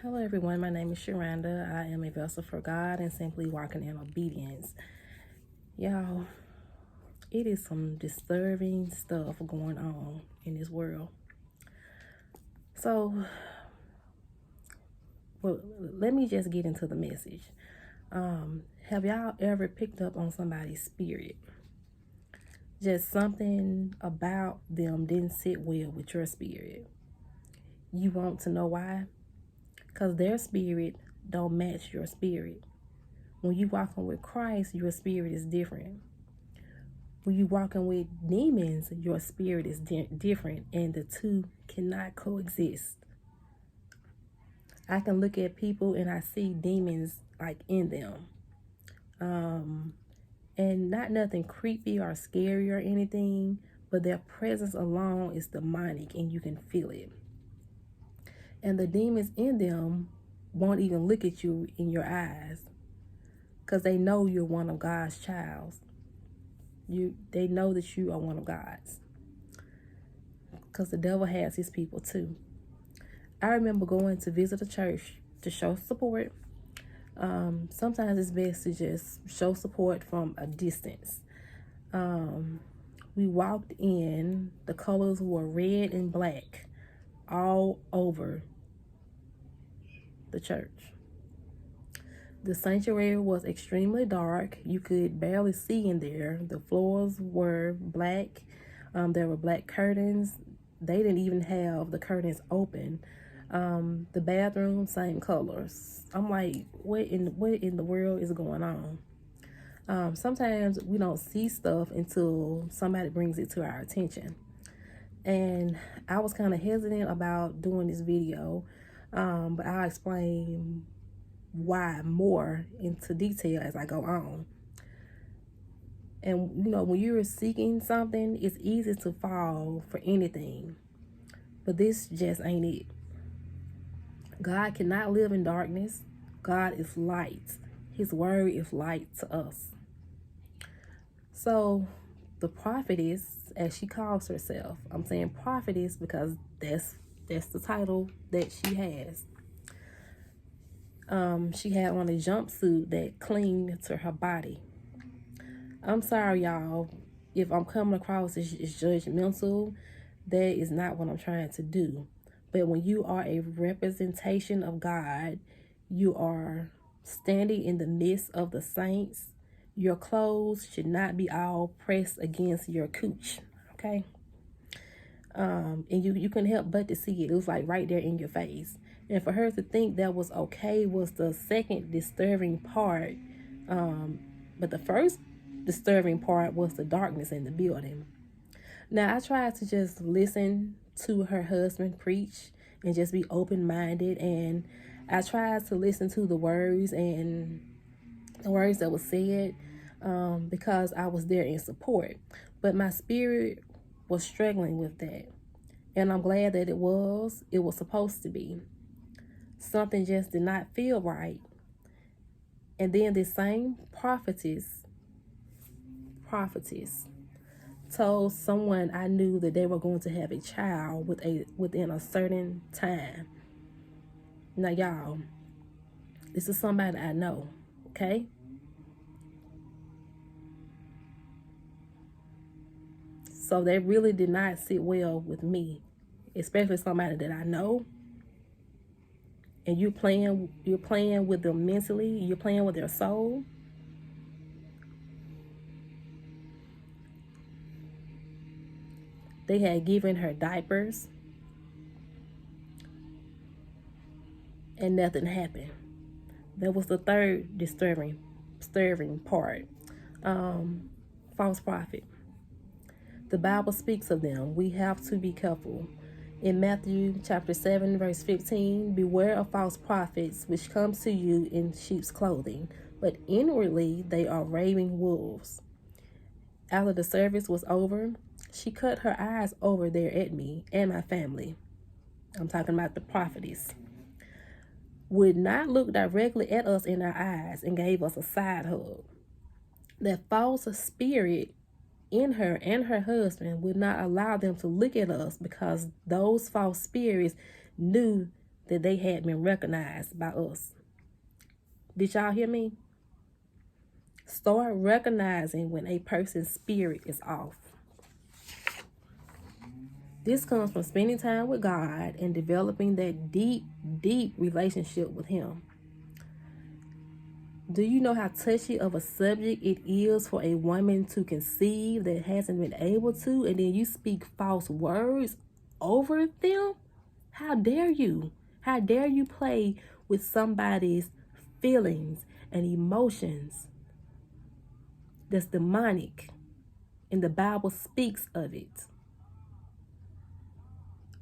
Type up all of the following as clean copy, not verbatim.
Hello everyone, my name is Sharanda. I am a vessel for God and simply walking in obedience. Y'all, it is some disturbing stuff going on in this world. So, let me just get into the message. Have y'all ever picked up on somebody's spirit? Just something about them didn't sit well with your spirit. You want to know why? Because their spirit don't match your spirit. When you walking with Christ, your spirit is different. When you walking with demons, your spirit is different, and the two cannot coexist. I can look at people and I see demons like in them, and not nothing creepy or scary or anything, but their presence alone is demonic, and you can feel it. And the demons in them won't even look at you in your eyes, because they know you're one of God's child. They know that you are one of God's, because the devil has his people too. I remember going to visit a church to show support. Sometimes it's best to just show support from a distance. We walked in, the colors were red and black all over the church. The sanctuary was extremely dark. You could barely see in there. The floors were black. There were black curtains. They didn't even have the curtains open. The bathroom, same colors. I'm like, what in the world is going on? Sometimes we don't see stuff until somebody brings it to our attention. And I was kind of hesitant about doing this video, but I'll explain why more into detail as I go on. And when you're seeking something, it's easy to fall for anything, but this just ain't it. God cannot live in darkness. God is light. His word is light to us. So the prophetess, as she calls herself, I'm saying prophetess because that's the title that she has. She had on a jumpsuit that clinged to her body. I'm sorry, y'all, if I'm coming across as judgmental. That is not what I'm trying to do. But when you are a representation of God, you are standing in the midst of the saints. Your clothes should not be all pressed against your cooch, okay? And you couldn't help but to see it. It was like right there in your face. And for her to think that was okay was the second disturbing part. But the first disturbing part was the darkness in the building. Now, I tried to just listen to her husband preach and just be open-minded. And I tried to listen to the words and the words that was said because I was there in support. But my spirit was struggling with that. And I'm glad that it was supposed to be. Something just did not feel right. And then this same prophetess told someone I knew that they were going to have a child within a certain time. Now, y'all, this is somebody I know, okay? So that really did not sit well with me, especially somebody that I know. And you're playing with them mentally, you're playing with their soul. They had given her diapers and nothing happened. That was the third disturbing part. False prophet. The Bible speaks of them. We have to be careful. In Matthew chapter 7, verse 15, beware of false prophets which come to you in sheep's clothing, but inwardly they are raving wolves. After the service was over, she cut her eyes over there at me and my family. I'm talking about the prophetess. Would not look directly at us in our eyes and gave us a side hug. That false spirit in her and her husband would not allow them to look at us because those false spirits knew that they had been recognized by us. Did y'all hear me? Start recognizing when a person's spirit is off. This comes from spending time with God and developing that deep, deep relationship with Him. Do you know how touchy of a subject it is for a woman to conceive that hasn't been able to, and then you speak false words over them? How dare you? How dare you play with somebody's feelings and emotions? That's demonic, and the Bible speaks of it.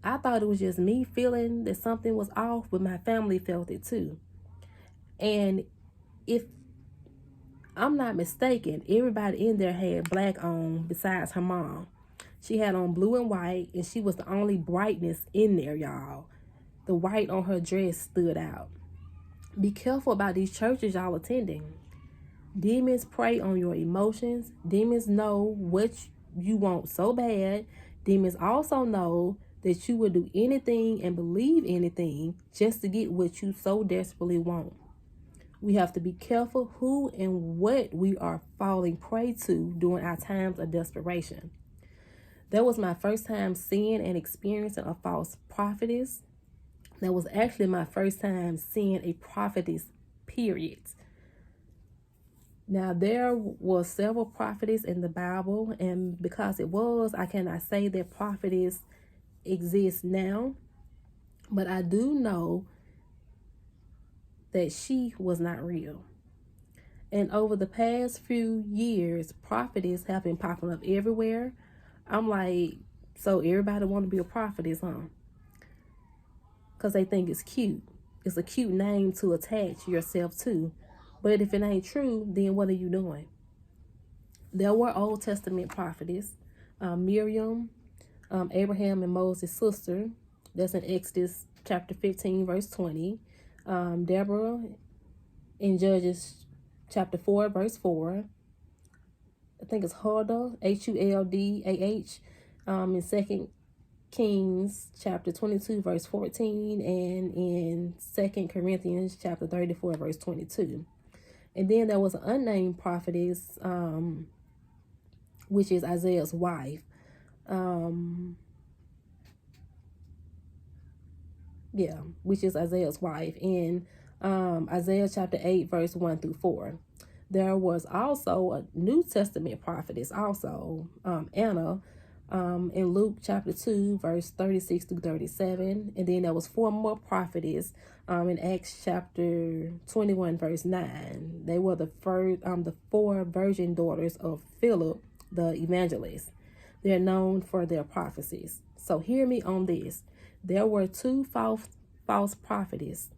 I thought it was just me feeling that something was off, but my family felt it too. And if I'm not mistaken, everybody in there had black on besides her mom. She had on blue and white, and she was the only brightness in there, y'all. The white on her dress stood out. Be careful about these churches y'all attending. Demons prey on your emotions. Demons know what you want so bad. Demons also know that you will do anything and believe anything just to get what you so desperately want. We have to be careful who and what we are falling prey to during our times of desperation. That was my first time seeing and experiencing a false prophetess. That was actually my first time seeing a prophetess, period. Now, there were several prophetess in the Bible, and because it was, I cannot say that prophetess exists now, but I do know that she was not real. And over the past few years, prophetess have been popping up everywhere. I'm like, so everybody want to be a prophetess, huh? Because they think it's cute. It's a cute name to attach yourself to. But if it ain't true, then what are you doing? There were Old Testament prophetess, Miriam, Abraham and Moses' sister. That's in Exodus chapter 15, verse 20. Deborah in Judges chapter 4, verse 4. I think it's Huldah, Huldah, in 2 Kings chapter 22, verse 14, and in 2 Corinthians chapter 34, verse 22. And then there was an unnamed prophetess, which is Isaiah's wife. Which is Isaiah's wife in Isaiah chapter 8, verse 1 through 4. There was also a New Testament prophetess, also Anna, in Luke chapter 2, verse 36 through 37. And then there was 4 more prophetess in Acts chapter 21, verse 9. They were the 4 virgin daughters of Philip the evangelist. They're known for their prophecies. So hear me on this. There were 2 false prophetess,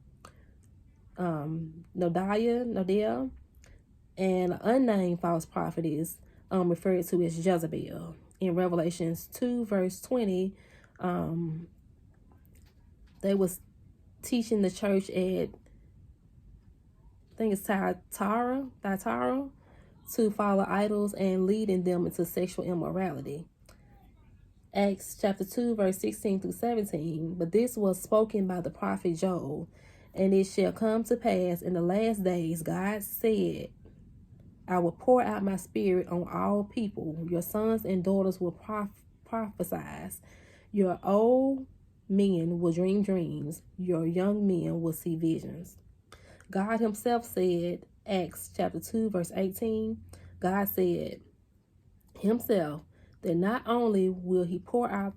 Nodia, and an unnamed false prophetess referred to as Jezebel. In Revelations 2, verse 20, they was teaching the church at, I think it's Thyatira, to follow idols and leading them into sexual immorality. Acts chapter 2, verse 16 through 17. But this was spoken by the prophet Joel. And it shall come to pass in the last days, God said, I will pour out my spirit on all people. Your sons and daughters will prophesy. Your old men will dream dreams. Your young men will see visions. God himself said, Acts chapter 2, verse 18, God said himself that not only will he pour out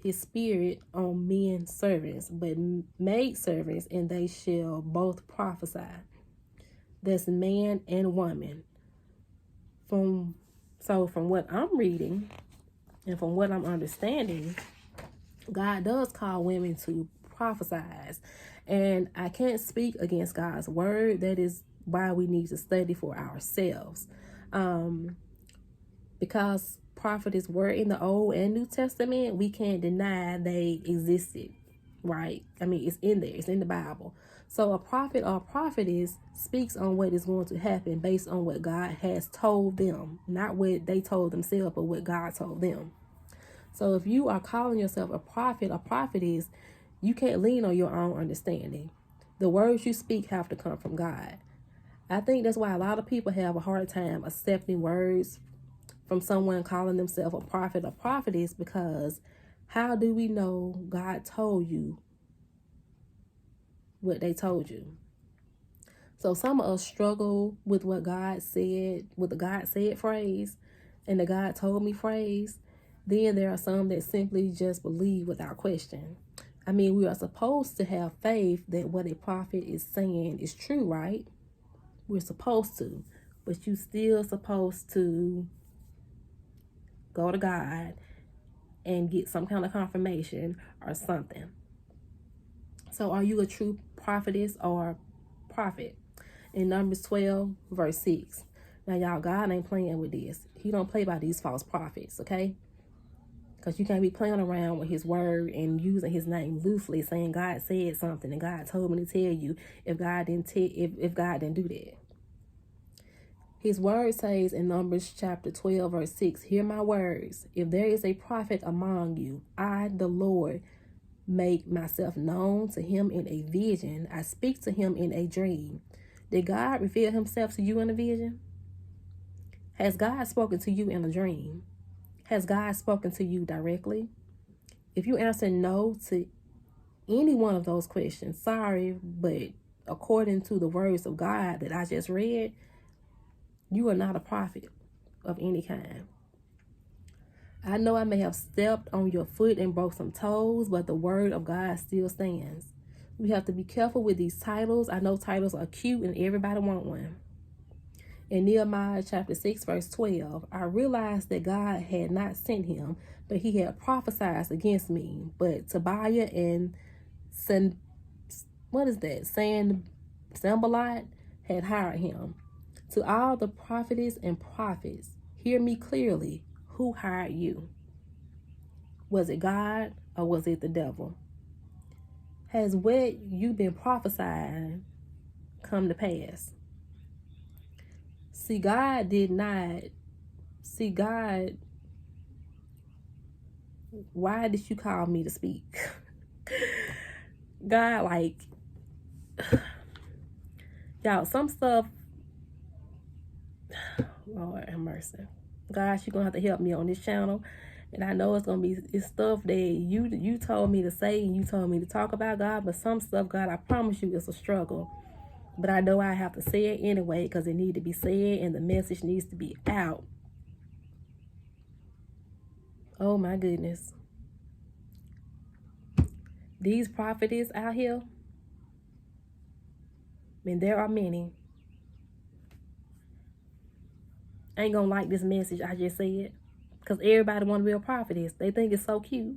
his spirit on men servants, but maid servants, and they shall both prophesy. That's man and woman. From what I'm reading and from what I'm understanding, God does call women to prophesy. And I can't speak against God's word. That is why we need to study for ourselves. Because prophets were in the Old and New Testament, we can't deny they existed, right? I mean, it's in there. It's in the Bible. So a prophet or prophetess speaks on what is going to happen based on what God has told them. Not what they told themselves, but what God told them. So if you are calling yourself a prophet or prophetess, You can't lean on your own understanding. The words you speak have to come from God. I think that's why a lot of people have a hard time accepting words from someone calling themselves a prophet or prophetess, because how do we know God told you what they told you? So some of us struggle with what God said, with the God said phrase and the God told me phrase. Then there are some that simply just believe without question. I mean, we are supposed to have faith that what a prophet is saying is true, right? We're supposed to, but you still supposed to go to God and get some kind of confirmation or something. So are you a true prophetess or prophet? In Numbers 12, verse 6. Now, y'all, God ain't playing with this. He don't play by these false prophets, okay? Because you can't be playing around with his word and using his name loosely, saying God said something and God told me to tell you if God didn't do that. His word says in Numbers chapter 12, verse 6, hear my words. If there is a prophet among you, I, the Lord, make myself known to him in a vision. I speak to him in a dream. Did God reveal himself to you in a vision? Has God spoken to you in a dream? Has God spoken to you directly? If you answer no to any one of those questions, sorry, but according to the words of God that I just read, you are not a prophet of any kind. I know I may have stepped on your foot and broke some toes, but the word of God still stands. We have to be careful with these titles. I know titles are cute and everybody want one. In Nehemiah chapter 6, verse 12, I realized that God had not sent him, but he had prophesied against me. But Tobiah and Sanballat had hired him. To all the prophetess and prophets, hear me clearly. Who hired you? Was it God or was it the devil? Has what you've been prophesying come to pass? God, why did you call me to speak? God, like, y'all, some stuff, Lord have mercy. God, you're going to have to help me on this channel. And I know it's stuff that you told me to say and you told me to talk about, God. But some stuff, God, I promise you it's a struggle. But I know I have to say it anyway because it needs to be said and the message needs to be out. Oh, my goodness. These prophetess out here, and there are many, ain't gonna like this message I just said. Because everybody want to be a prophetess. They think it's so cute.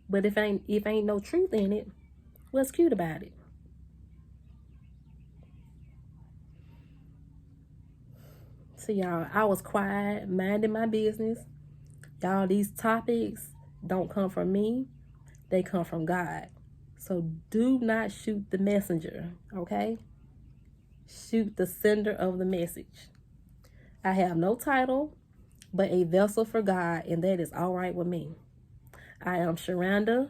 But if ain't no truth in it, what's cute about it? So y'all, I was quiet, minding my business. Y'all, these topics don't come from me. They come from God. So do not shoot the messenger, okay? Shoot the sender of the message. I have no title, but a vessel for God, and that is all right with me. I am Sharanda,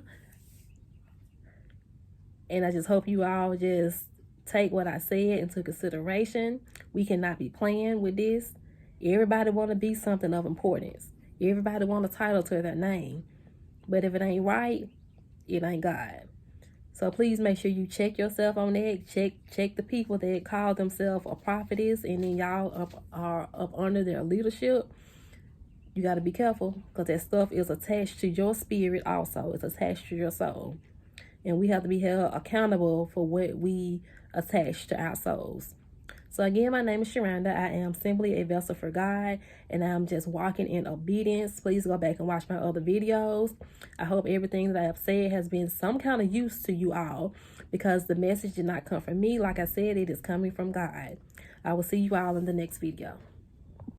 and I just hope you all just take what I said into consideration. We cannot be playing with this. Everybody want to be something of importance. Everybody want a title to their name. But if it ain't right, it ain't God. So please make sure you check yourself on that. Check the people that call themselves a prophetess and then y'all are up under their leadership. You got to be careful because that stuff is attached to your spirit also. It's attached to your soul. And we have to be held accountable for what we attach to our souls. So again, my name is Sharanda. I am simply a vessel for God, and I'm just walking in obedience. Please go back and watch my other videos. I hope everything that I have said has been some kind of use to you all, because the message did not come from me. Like I said, it is coming from God. I will see you all in the next video.